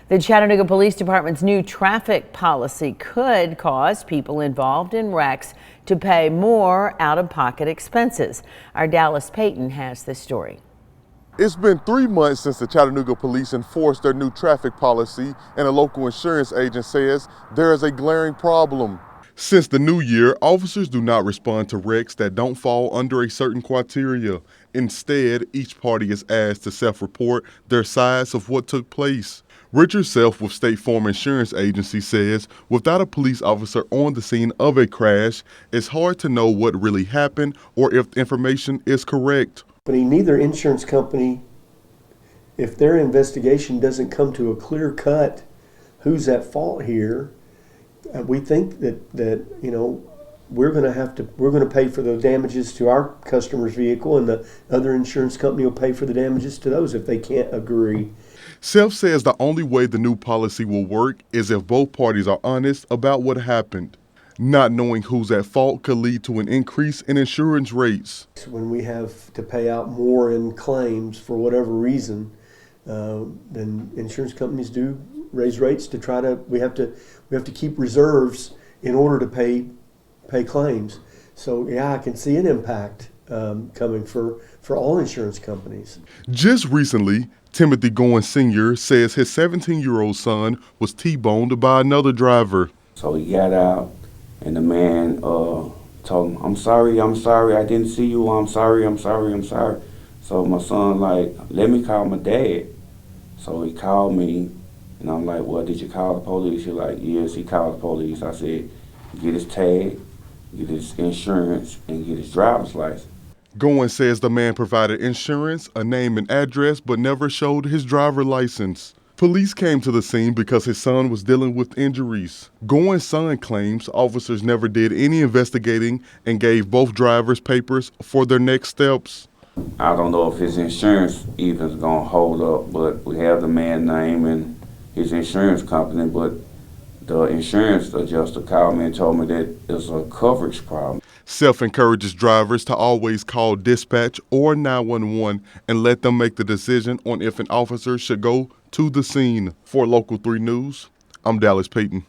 The Chattanooga Police Department's new traffic policy could cause people involved in wrecks to pay more out-of-pocket expenses. Our Dallas Payton has this story. It's been 3 months since the Chattanooga Police enforced their new traffic policy, and a local insurance agent says there is a glaring problem. Since the new year, officers do not respond to wrecks that don't fall under a certain criteria. Instead, each party is asked to self-report their sides of what took place. Richard Self with State Farm Insurance Agency says without a police officer on the scene of a crash, it's hard to know what really happened or if the information is correct. Neither insurance company, if their investigation doesn't come to a clear cut who's at fault here, we think that we're going to pay for the damages to our customer's vehicle, and the other insurance company will pay for the damages to those if they can't agree. Self says the only way the new policy will work is if both parties are honest about what happened. Not knowing who's at fault could lead to an increase in insurance rates. When we have to pay out more in claims for whatever reason, then insurance companies do raise rates to try to. We have to keep reserves in order to pay claims. So yeah, I can see an impact coming for all insurance companies. Just recently, Timothy Goins Sr. says his 17-year-old son was T-boned by another driver. So he got out, and the man told him, I'm sorry, I didn't see you, I'm sorry. So my son let me call my dad. So he called me, and I'm like, well, did you call the police? He's like, yes, he called the police. I said, get his tag, get his insurance, and get his driver's license. Goins says the man provided insurance, a name and address, but never showed his driver's license. Police came to the scene because his son was dealing with injuries. Goins' son claims officers never did any investigating and gave both drivers papers for their next steps. I don't know if his insurance even is going to hold up, but we have the man's name and his insurance company, but the insurance adjuster called me and told me that there's a coverage problem. Self encourages drivers to always call dispatch or 911 and let them make the decision on if an officer should go to the scene. For Local 3 News, I'm Dallas Payton.